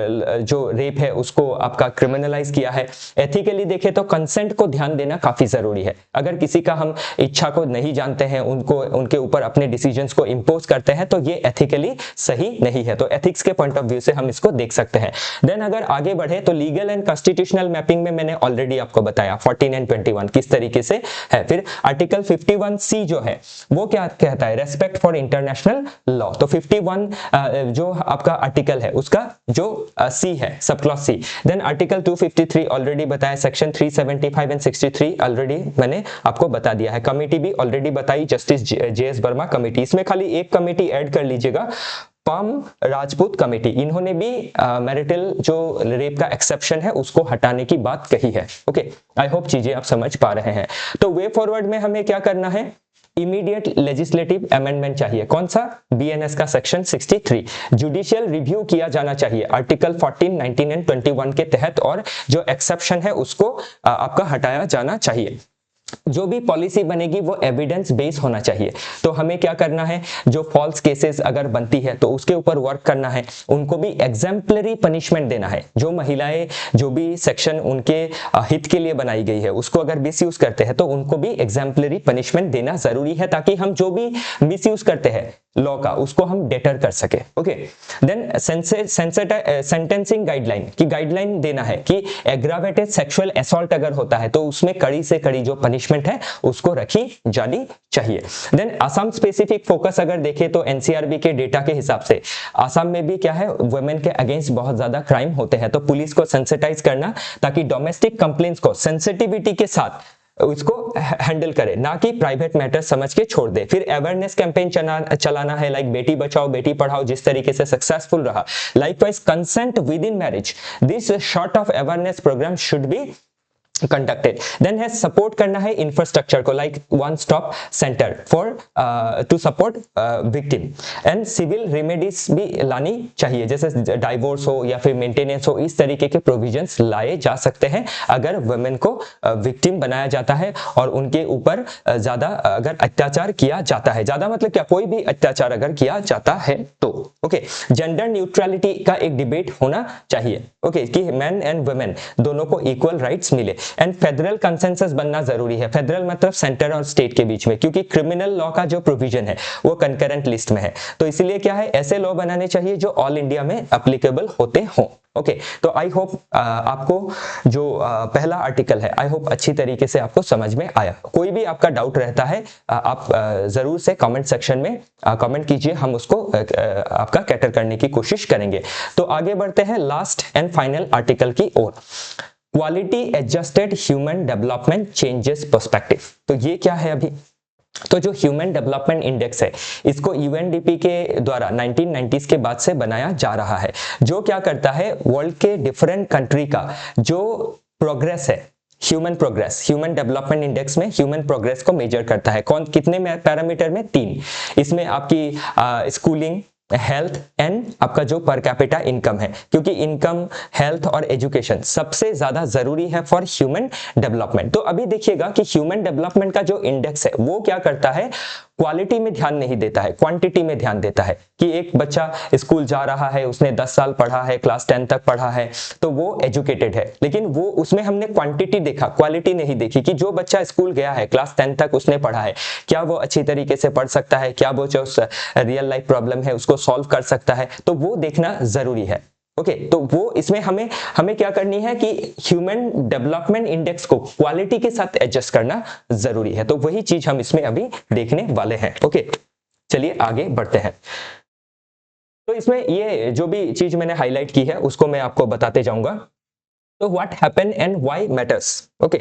जो रेप है उसको आपका क्रिमिनलाइज किया है। एथिकली देखें तो कंसेंट को ध्यान देना काफी जरूरी है। अगर किसी का हम इच्छा को नहीं जानते हैं, उनके ऊपर अपने डिसीजंस को इंपोज करते हैं, तो ये एथिकली सही नहीं है। तो एथिक्स के पॉइंट ऑफ व्यू से हम इसको देख सकते हैं। देन अगर आगे बढ़े तो लीगल एंड कॉन्स्टिट्यूशनल मैपिंग में मैंने ऑलरेडी आपको बताया 14 एंड 21 किस तरीके से है। फिर आर्टिकल 51C जो है वो क्या कहता है, रेस्पेक्ट फॉर इंटरनेशनल लॉ। तो 51 जो आपका आर्टिकल है उसका जो सी है, sub clause C. Then article 253 already बताया, सेक्शन 375 एंड 63 ऑलरेडी मैंने आपको बता दिया है। कमिटी भी ऑलरेडी बताई, जस्टिस JS वर्मा कमिटी। इसमें खाली एक कमिटी ऐड कर लीजिएगा, पाम राजपूत कमेटी। इन्होंने भी मैरिटल जो रेप का एक्सेप्शन है उसको हटाने की बात कही है। ओके, आई होप चीजें आप समझ पा रहे हैं। तो वे फॉरवर्ड में हमें क्या करना है, इमीडिएट लेजिस्लेटिव अमेंडमेंट चाहिए। कौन सा, BNS का सेक्शन 63। जुडिशियल रिव्यू किया जाना चाहिए आर्टिकल 14, 19 एंड 21 के तहत, और जो एक्सेप्शन है उसको आपका हटाया जाना चाहिए। जो भी पॉलिसी बनेगी वो एविडेंस बेस होना चाहिए। तो हमें क्या करना है, जो फॉल्स केसेस अगर बनती है तो उसके ऊपर वर्क करना है, उनको भी एग्जाम्पलरी पनिशमेंट देना है। जो महिलाएं जो भी सेक्शन उनके हित के लिए बनाई गई है उसको अगर मिसयूज करते हैं तो उनको भी एग्जाम्पलरी पनिशमेंट देना जरूरी है, ताकि हम जो भी मिसयूज करते हैं लॉ का उसको हम डेटर कर सके। ओके, देन सेंटेंसिंग गाइडलाइन की गाइडलाइन देना है कि एग्रावेटेड सेक्सुअल असॉल्ट अगर होता है तो उसमें कड़ी से कड़ी जो पनिशमेंट है उसको रखी जानी चाहिए। देन असम स्पेसिफिक फोकस अगर देखें तो NCRB के डेटा के हिसाब से असम में भी क्या है, वुमेन के अगेंस्ट बहुत ज्यादा क्राइम होते हैं। तो पुलिस को सेंसिटाइज करना ताकि डोमेस्टिक कंप्लेंट्स को सेंसिटिविटी के साथ उसको हैंडल करे, ना कि प्राइवेट मैटर समझ के छोड़ दे। फिर अवेयरनेस कैंपेन चलाना है, लाइक बेटी बचाओ बेटी पढ़ाओ जिस तरीके से सक्सेसफुल रहा। Likewise consent with in marriage, this short of awareness programme should be conducted. Then has support करना है इंफ्रास्ट्रक्चर को, like one stop center for to support victim, and civil remedies भी लानी चाहिए, जैसे डाइवोर्स हो या फिर मेंटेनेंस हो, इस तरीके के प्रोविजंस लाए जा सकते हैं अगर वुमेन को विक्टिम बनाया जाता है और उनके ऊपर ज्यादा अगर अत्याचार किया जाता है। ज्यादा मतलब क्या, कोई भी अत्याचार अगर किया जाता है तो। ओके, जेंडर न्यूट्रलिटी का एक डिबेट होना चाहिए। ओके, कि मैन एंड वुमेन दोनों को इक्वल राइट्स मिले। एंड फेडरल कंसेंसस बनना जरूरी है। फेडरल मतलब सेंटर और स्टेट के बीच में, क्योंकि क्रिमिनल लॉ का जो प्रोविजन है वो कंकरेंट लिस्ट में है। तो इसलिए क्या है, ऐसे लॉ बनाने चाहिए जो ऑल इंडिया में एप्लीकेबल होते हों। ओके तो आई होप आपको जो पहला आर्टिकल है आई होप अच्छी तरीके से आपको समझ में आया। कोई भी आपका डाउट रहता है आप जरूर से कमेंट सेक्शन में कमेंट कीजिए, हम उसको आपका कैटर करने की कोशिश करेंगे। तो आगे बढ़ते हैं लास्ट एंड फाइनल आर्टिकल की ओर। Quality adjusted human development changes perspective. तो ये क्या है अभी? तो जो ह्यूमन डेवलपमेंट इंडेक्स है इसको यूएनडीपी के द्वारा 1990s के बाद से बनाया जा रहा है, जो क्या करता है वर्ल्ड के डिफरेंट कंट्री का जो प्रोग्रेस है, ह्यूमन डेवलपमेंट इंडेक्स में ह्यूमन प्रोग्रेस को मेजर करता है। कौन कितने पैरामीटर में? 3। इसमें आपकी स्कूलिंग, हेल्थ एंड आपका जो पर कैपिटा इनकम है, क्योंकि इनकम, हेल्थ और एजुकेशन सबसे ज्यादा जरूरी है फॉर ह्यूमन डेवलपमेंट। तो अभी देखिएगा कि ह्यूमन डेवलपमेंट का जो इंडेक्स है वो क्या करता है, क्वालिटी में ध्यान नहीं देता है, क्वांटिटी में ध्यान देता है कि एक बच्चा स्कूल जा रहा है, उसने 10 साल पढ़ा है, क्लास 10 तक पढ़ा है, तो वो एजुकेटेड है, लेकिन वो उसमें हमने क्वांटिटी देखा, क्वालिटी नहीं देखी कि जो बच्चा स्कूल गया है, क्लास 10 तक उसने पढ़ा है, क्या वो अच्छी तरीके से पढ़ सकता है, क्या वो जो रियल लाइफ प्रॉब्लम है उसको सॉल्व कर सकता है, तो वो देखना जरूरी है। ओके तो वो इसमें हमें क्या करनी है कि ह्यूमन डेवलपमेंट इंडेक्स को क्वालिटी के साथ एडजस्ट करना जरूरी है। तो वही चीज हम इसमें अभी देखने वाले हैं। ओके चलिए आगे बढ़ते हैं। तो इसमें ये जो भी चीज मैंने हाईलाइट की है उसको मैं आपको बताते जाऊंगा। तो what happen and why matters. Okay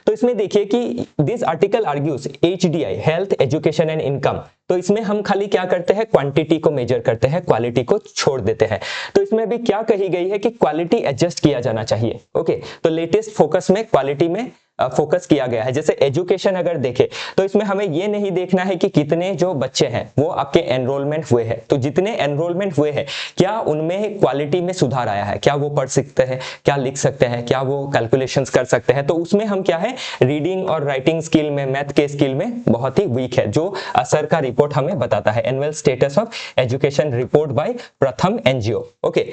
तो इसमें देखिए कि this article argues HDI, health, education and income. तो इसमें हम खाली क्या करते हैं, क्वांटिटी को मेजर करते हैं, क्वालिटी को छोड़ देते हैं। तो इसमें भी क्या कही गई है कि क्वालिटी एडजस्ट किया जाना चाहिए। ओके तो लेटेस्ट फोकस में क्वालिटी में फोकस किया गया है। जैसे एजुकेशन अगर देखें तो इसमें हमें ये नहीं देखना है कि कितने जो बच्चे हैं वो आपके एनरोलमेंट हुए हैं, तो जितने एनरोलमेंट हुए हैं क्या उनमें क्वालिटी में सुधार आया है, क्या वो पढ़ सकते हैं, क्या लिख सकते हैं, क्या वो कैलकुलेशंस कर सकते हैं। तो उसमें हम क्या है, रीडिंग और राइटिंग स्किल में, मैथ के स्किल में बहुत ही वीक है, जो असर का रिपोर्ट हमें बताता है, annual status of education report by प्रथम NGO। ओके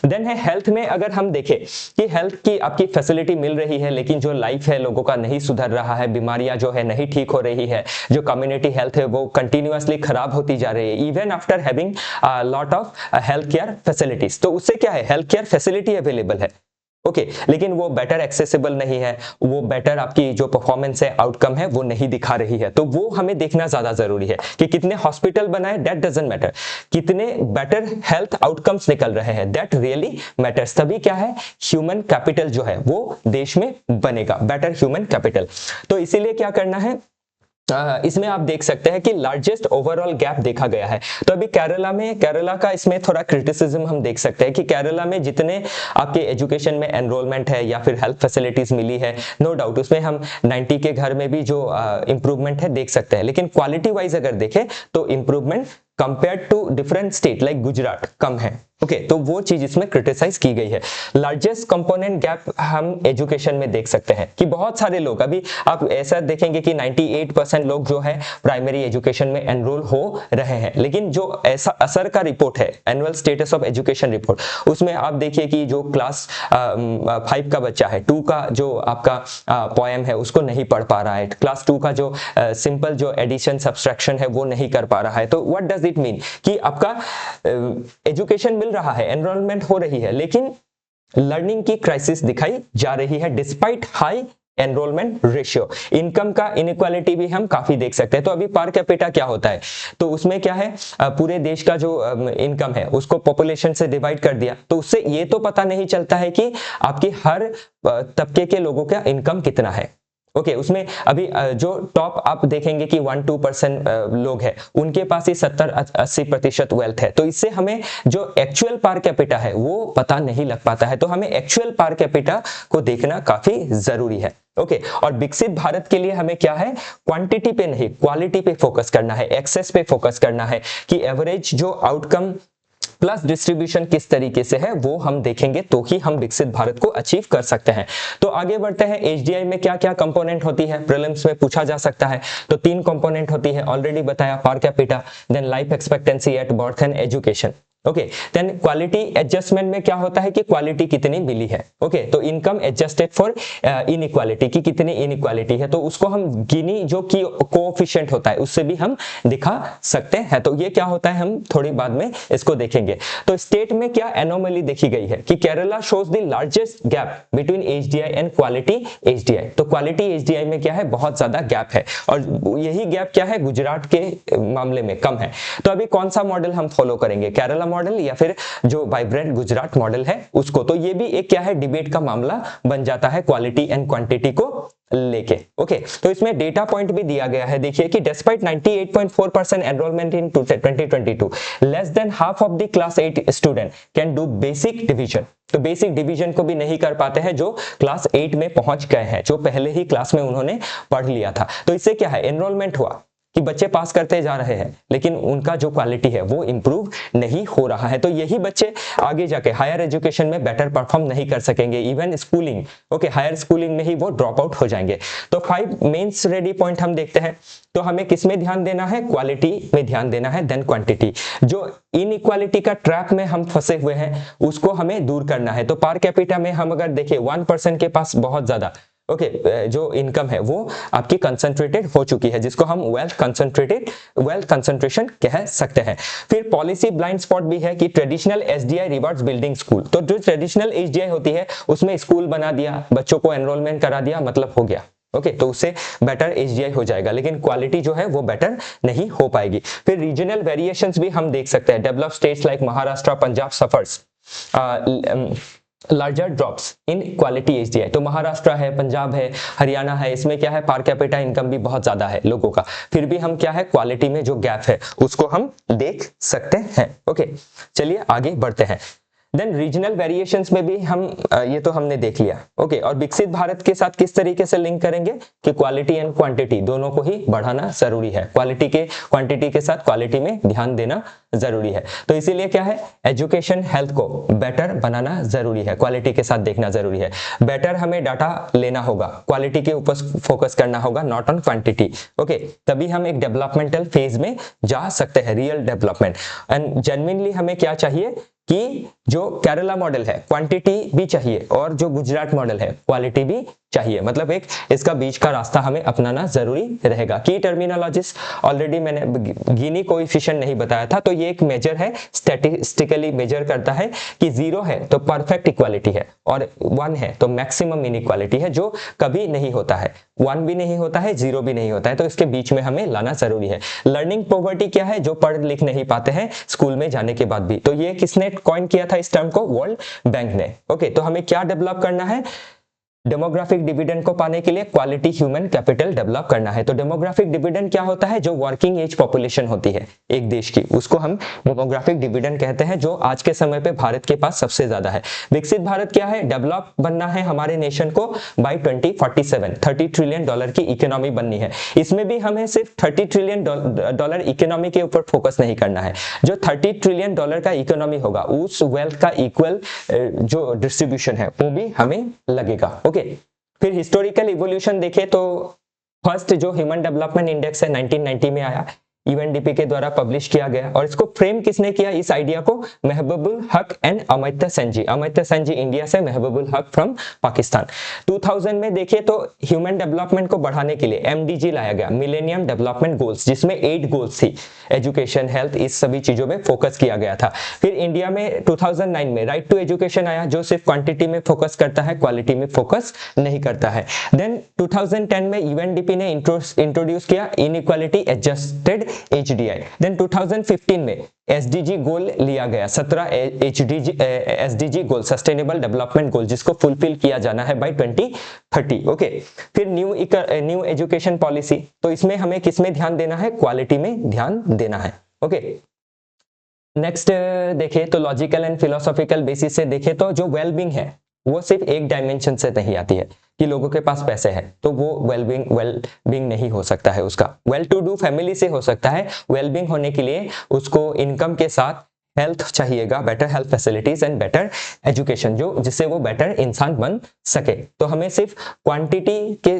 देन है हेल्थ में, अगर हम देखें कि हेल्थ की आपकी फैसिलिटी मिल रही है लेकिन जो लाइफ है लोगों का नहीं सुधर रहा है, बीमारियां जो है नहीं ठीक हो रही है, जो कम्युनिटी हेल्थ है वो कंटिन्यूअसली खराब होती जा रही है even after having lot of health care facilities. तो उससे क्या है, हेल्थ केयर फैसिलिटी अवेलेबल है ओके लेकिन वो बेटर एक्सेसिबल नहीं है, वो बेटर आपकी जो परफॉर्मेंस है, आउटकम है वो नहीं दिखा रही है। तो वो हमें देखना ज्यादा जरूरी है कि कितने हॉस्पिटल बनाए दैट डजंट मैटर, कितने बेटर हेल्थ आउटकम्स निकल रहे हैं दैट रियली मैटर्स। तभी क्या है, ह्यूमन कैपिटल जो है वो देश में बनेगा, बेटर ह्यूमन कैपिटल। तो इसीलिए क्या करना है, इसमें आप देख सकते हैं कि लार्जेस्ट ओवरऑल गैप देखा गया है। तो अभी केरला का इसमें थोड़ा क्रिटिसिज्म हम देख सकते हैं कि केरला में जितने आपके एजुकेशन में एनरोलमेंट है या फिर हेल्थ फैसिलिटीज मिली है, नो डाउट उसमें हम 90 के घर में भी जो इंप्रूवमेंट है देख सकते हैं, लेकिन क्वालिटी वाइज अगर देखें तो improvement compared to different state like Gujarat कम है। ओके तो वो चीज इसमें क्रिटिसाइज की गई है। लार्जेस्ट कंपोनेंट गैप हम एजुकेशन में देख सकते हैं कि बहुत सारे लोग, अभी आप ऐसा देखेंगे कि 98% लोग जो है प्राइमरी एजुकेशन में एनरोल हो रहे हैं, लेकिन जो ऐसा असर का रिपोर्ट है, annual status of education report, उसमें आप देखिए कि जो क्लास 5 का बच्चा है, 2 का जो आपका पोएम है उसको नहीं पढ़ पा रहा है, क्लास 2 का जो सिंपल जो एडिशन सब्सट्रैक्शन है वो नहीं कर पा रहा है। तो व्हाट डज इट मीन कि आपका एजुकेशन मिल रहा है, एनरोलमेंट हो रही है, लेकिन लर्निंग की क्राइसिस दिखाई जा रही है despite high enrolment ratio. Income का इनइक्वालिटी भी हम काफी देख सकते हैं। तो अभी पर कैपिटा क्या होता है, तो उसमें क्या है, पूरे देश का जो इनकम है उसको पॉपुलेशन से डिवाइड कर दिया, तो उससे ये तो पता नहीं चलता है कि आपकी हर तबके के लोगों का इनकम कितना है। ओके उसमें अभी जो टॉप आप देखेंगे कि 1-2% लोग हैं, उनके पास ही 70-80% वेल्थ है। तो इससे हमें जो एक्चुअल पार कैपिटा है वो पता नहीं लग पाता है। तो हमें एक्चुअल पार कैपिटा को देखना काफी जरूरी है। ओके और विकसित भारत के लिए हमें क्या है, क्वांटिटी पे नहीं क्वालिटी पे फोकस करना है, एक्सेस पे फोकस करना है कि एवरेज जो आउटकम प्लस डिस्ट्रीब्यूशन किस तरीके से है वो हम देखेंगे, तो ही हम विकसित भारत को अचीव कर सकते हैं। तो आगे बढ़ते हैं, HDI में क्या क्या कंपोनेंट होती है, प्रीलिम्स में पूछा जा सकता है। तो 3 कंपोनेंट होती है, ऑलरेडी बताया, per capita, then life expectancy at birth and education. Okay. Then quality adjustment में क्या होता है कि क्वालिटी कितनी मिली है। ओके, तो इनकम एडजस्टेड फॉर इनइक्वालिटी की कितनी इनइक्वालिटी है, तो उसको हम गिनी जो कि कोएफिशिएंट होता है उससे भी हम दिखा सकते हैं। तो ये क्या होता है हम थोड़ी बाद में इसको देखेंगे। तो स्टेट में क्या एनोमली देखी गई है कि Kerala shows the largest gap between HDI and quality HDI. तो क्वालिटी एचडीआई में क्या है, बहुत ज्यादा गैप है, और यही गैप क्या है, गुजरात के मामले में कम है। तो अभी कौन सा मॉडल हम फॉलो करेंगे, केरला मॉडल या फिर जो वाइब्रेंट गुजरात मॉडल है उसको। तो ये भी एक क्या है, डिबेट का मामला बन जाता है क्वालिटी एंड क्वांटिटी को लेके। ओके, तो इसमें डेटा पॉइंट भी दिया गया है, देखिए कि despite 98.4% enrolment in 2022, less than half of the class 8 student can do basic division. तो बेसिक डिवीजन को भी नहीं कर पाते हैं जो क्लास 8 में पहुंच गए हैं, जो पहले ही क्लास में उन्होंने पढ़ लिया था। तो इससे क्या है, एनरोलमेंट हुआ कि बच्चे पास करते जा रहे हैं, लेकिन उनका जो क्वालिटी है वो इंप्रूव नहीं हो रहा है। तो यही बच्चे आगे जाके हायर एजुकेशन में बेटर परफॉर्म नहीं कर सकेंगे, even schooling, okay, higher schooling में ही वो ड्रॉप आउट हो जाएंगे। तो 5 मेंस रेडी पॉइंट हम देखते हैं। तो हमें किस में ध्यान देना है, क्वालिटी में ध्यान देना है, देन क्वांटिटी। जो इनइक्वालिटी का ट्रैप में हम फंसे हुए हैं उसको हमें दूर करना है। तो पर कैपिटा में हम अगर देखें 1% के पास बहुत ज्यादा जो इनकम है वो आपकी कंसंट्रेटेड हो चुकी है, जिसको हम वेल्थ कंसंट्रेशन कह सकते हैं। फिर पॉलिसी ब्लाइंड स्पॉट भी है कि traditional SDI rewards building school. तो जो ट्रेडिशनल एसडीआई होती है उसमें स्कूल बना दिया, बच्चों को एनरोलमेंट करा दिया, मतलब हो गया। ओके, तो उससे बेटर एचडीआई हो जाएगा, लेकिन क्वालिटी जो है वो बेटर नहीं हो पाएगी। फिर रीजनल वेरिएशंस भी हम देख सकते हैं। Developed states like Maharashtra, Punjab suffers larger drops in quality HDI. तो महाराष्ट्र है, पंजाब है, हरियाणा है, इसमें क्या है, पर कैपिटा इनकम भी बहुत ज्यादा है लोगों का, फिर भी हम क्या है, क्वालिटी में जो गैप है उसको हम देख सकते हैं। ओके, चलिए आगे बढ़ते हैं। देन रीजनल वेरिएशंस में भी हम ये तो हमने देख लिया। ओके, और विकसित भारत के साथ किस तरीके से लिंक करेंगे कि क्वालिटी एंड क्वांटिटी दोनों को ही बढ़ाना जरूरी है, क्वांटिटी के साथ क्वालिटी में ध्यान देना जरूरी है। तो इसीलिए क्या है, एजुकेशन हेल्थ को बेटर बनाना जरूरी है, क्वालिटी के साथ देखना जरूरी है। बेटर हमें डाटा लेना होगा, क्वालिटी के ऊपर फोकस करना होगा, नॉट ऑन क्वांटिटी। ओके, तभी हम एक डेवलपमेंटल फेज में जा सकते हैं, रियल डेवलपमेंट। एंड जेन्युइनली हमें क्या चाहिए कि जो केरला मॉडल है क्वांटिटी भी चाहिए, और जो गुजरात मॉडल है क्वालिटी भी चाहिए, मतलब एक इसका बीच का रास्ता हमें अपनाना जरूरी रहेगा। की टर्मिनोलॉजीज ऑलरेडी मैंने गिनी कोएफिशिएंट नहीं बताया था, तो ये एक मेजर है, स्टैटिस्टिकली मेजर करता है कि 0 है तो परफेक्ट इक्वालिटी है, और 1 है तो मैक्सिमम इनइक्वालिटी है, जो कभी नहीं होता है, 1 भी नहीं होता है, 0 भी नहीं होता है, तो इसके बीच में हमें लाना जरूरी है। लर्निंग पॉवर्टी क्या है, जो पढ़ लिख नहीं पाते हैं स्कूल में जाने के बाद भी। तो ये किसने कॉइन किया था इस टर्म को, वर्ल्ड बैंक ने। ओके, तो हमें क्या डेवलप करना है, डेमोग्राफिक डिविडेंड को पाने के लिए क्वालिटी ह्यूमन कैपिटल डेवलप करना है। तो डेमोग्राफिक डिविडेंड क्या होता है, जो वर्किंग एज पॉपुलेशन होती है एक देश की, उसको हम डेमोग्राफिक डिविडेंड कहते हैं, जो आज के समय पे भारत के पास सबसे ज्यादा है। विकसित भारत क्या है, डेवलप बनना है हमारे नेशन को बाय 2047, $30 ट्रिलियन की इकोनॉमी बननी है। इसमें भी हमें सिर्फ $30 ट्रिलियन इकोनॉमी के ऊपर फोकस नहीं करना है, जो $30 ट्रिलियन का इकोनॉमी होगा उस वेल्थ का इक्वल जो डिस्ट्रीब्यूशन है वो भी हमें लगेगा। ओके, फिर हिस्टोरिकल इवोल्यूशन देखें तो फर्स्ट जो ह्यूमन डेवलपमेंट इंडेक्स है 1990 में आया, यूएनडीपी के द्वारा पब्लिश किया गया, और इसको फ्रेम किसने किया इस आइडिया को, महबूबुल हक एंड अमर्त्य सेन जी। अमर्त्य सेन जी इंडिया से, महबूबुल हक फ्रॉम पाकिस्तान। 2000 में देखें तो ह्यूमन डेवलपमेंट को बढ़ाने के लिए एमडीजी लाया गया, मिलेनियम डेवलपमेंट गोल्स, जिसमें 8 गोल्स थी, एजुकेशन, हेल्थ, इस सभी चीजों में फोकस किया गया था। फिर इंडिया में 2009 में राइट टू एजुकेशन आया, जो सिर्फ क्वांटिटी में फोकस करता है, क्वालिटी में फोकस नहीं करता है। देन 2010 में यूएनडीपी ने इंट्रोड्यूस किया इनइक्वालिटी एडजस्टेड एचडीआई। देन 2015 में एसडीजी गोल लिया गया, 17 एसडीजी गोल, सस्टेनेबल डेवलपमेंट गोल, जिसको फुलफिल किया जाना है बाय 2030। ओके, फिर न्यू एजुकेशन पॉलिसी, तो इसमें हमें किसमें ध्यान देना है, क्वालिटी में ध्यान देना है। ओके, नेक्स्ट देखें तो लॉजिकल एंड फिलोसॉफिकल बेसिस से देखें तो जो वेलबींग है वो सिर्फ एक डायमेंशन से नहीं आती है कि लोगों के पास पैसे हैं तो वो वेलबींग नहीं हो सकता है उसका, वेल टू डू फैमिली से हो सकता है। वेलबींग होने के लिए उसको इनकम के साथ हेल्थ चाहिएगा, better health facilities and better education, जो जिससे वो बेटर इंसान बन सके। तो हमें सिर्फ क्वांटिटी के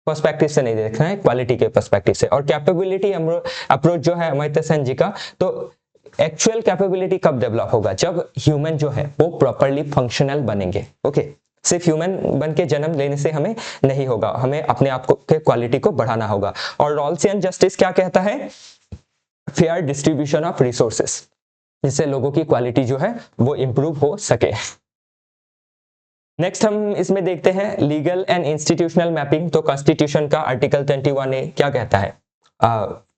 पर्सपेक्टिव से नहीं देखना है, क्वालिटी के पर्सपेक्टिव से। और कैपेबिलिटी अप्रोच जो है अमर्त्य सेन जी का, तो एक्चुअल कैपेबिलिटी कब डेवलप होगा? जब ह्यूमन जो है वो प्रॉपरली फंक्शनल बनेंगे। ओके, सिर्फ ह्यूमन बन के जन्म लेने से हमें नहीं होगा, हमें अपने आप को के क्वालिटी को बढ़ाना होगा। और रॉल्सियन जस्टिस क्या कहता है? फेयर डिस्ट्रीब्यूशन ऑफ रिसोर्सेस, जिससे लोगों की क्वालिटी जो है वो इंप्रूव हो सके। नेक्स्ट हम इसमें देखते हैं लीगल एंड इंस्टीट्यूशनल मैपिंग। तो कॉन्स्टिट्यूशन का आर्टिकल 21A क्या कहता है?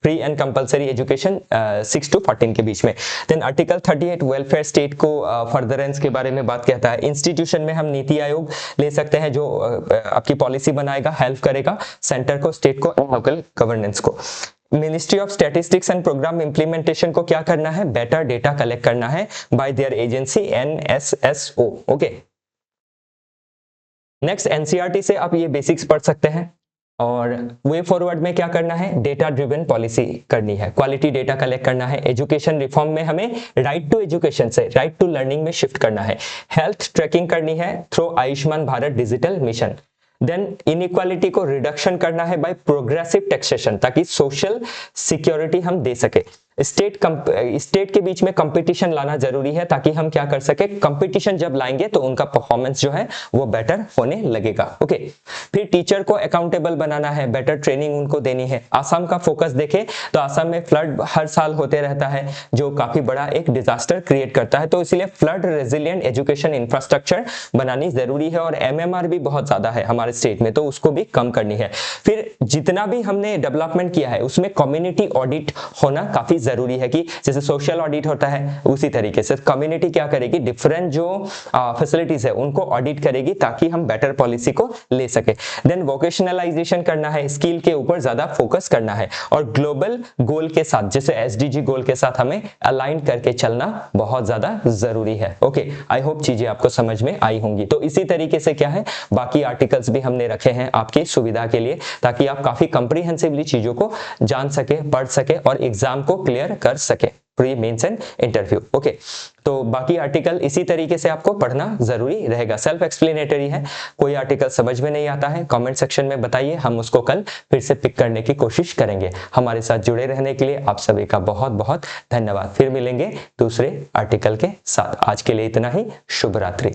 Free and compulsory education 6 to 14 के बीच में। देन आर्टिकल 38 वेलफेयर स्टेट को फर्दरेंस के बारे में बात कहता है। इंस्टीट्यूशन में हम नीति आयोग ले सकते हैं जो आपकी पॉलिसी बनाएगा, हेल्प करेगा सेंटर को, स्टेट को, लोकल गवर्नेंस को। Ministry of statistics and programme implementation को क्या करना है? बेटर डेटा कलेक्ट करना है by their agency NSSO। Okay, next NCERT से आप ये बेसिक्स पढ़ सकते हैं। और वे फॉरवर्ड में क्या करना है? डेटा ड्रिवन पॉलिसी करनी है, क्वालिटी डेटा कलेक्ट करना है। एजुकेशन रिफॉर्म में हमें राइट टू एजुकेशन से राइट टू लर्निंग में शिफ्ट करना है। हेल्थ ट्रैकिंग करनी है through Ayushman Bharat digital mission. Then inequality को रिडक्शन करना है बाय प्रोग्रेसिव टैक्सेशन, ताकि सोशल सिक्योरिटी हम दे सके। स्टेट के बीच में कंपटीशन लाना जरूरी है, ताकि हम क्या कर सके? कंपटीशन जब लाएंगे तो उनका परफॉर्मेंस जो है वो बेटर होने लगेगा। ओके, फिर टीचर को अकाउंटेबल बनाना है, बेटर ट्रेनिंग उनको देनी है। आसाम का फोकस देखें तो आसाम में फ्लड हर साल होते रहता है, जो काफी बड़ा एक डिजास्टर क्रिएट करता है, तो इसलिए फ्लड रेजिलिएंट एजुकेशन इंफ्रास्ट्रक्चर बनानी जरूरी है। और MMR भी बहुत ज्यादा है हमारे स्टेट में, तो उसको भी कम करनी है। फिर जितना भी हमने डेवलपमेंट किया है उसमें कम्युनिटी ऑडिट होना काफी जरूरी है, कि जैसे सोशल ऑडिट होता है उसी तरीके से कम्युनिटी क्या करेगी? डिफरेंट जो फैसिलिटीज है उनको ऑडिट करेगी, ताकि हम बेटर पॉलिसी को ले सके। देन वोकेशनलाइजेशन करना है, स्किल के ऊपर ज्यादा फोकस करना है। और ग्लोबल गोल के साथ, जैसे SDG गोल के साथ हमें अलाइन करके चलना बहुत ज्यादा जरूरी है। ओके, आई होप चीजें आपको समझ में आई होंगी। तो इसी तरीके से क्या है, बाकी आर्टिकल्स भी हमने रखे हैं आपकी सुविधा के लिए, ताकि आप काफी कंप्रीहेंसिवली चीजों को जान सके, पढ़ सके और एग्जाम को क्लियर कर सके, pre mains and interview. Okay, तो बाकी आर्टिकल इसी तरीके से आपको पढ़ना जरूरी रहेगा, सेल्फ एक्सप्लेनेटरी है। कोई आर्टिकल समझ में नहीं आता है, कमेंट सेक्शन में बताइए, हम उसको कल फिर से पिक करने की कोशिश करेंगे। हमारे साथ जुड़े रहने के लिए आप सभी का बहुत बहुत धन्यवाद। फिर मिलेंगे दूसरे आर्टिकल के साथ। आज के लिए इतना ही, शुभ रात्रि।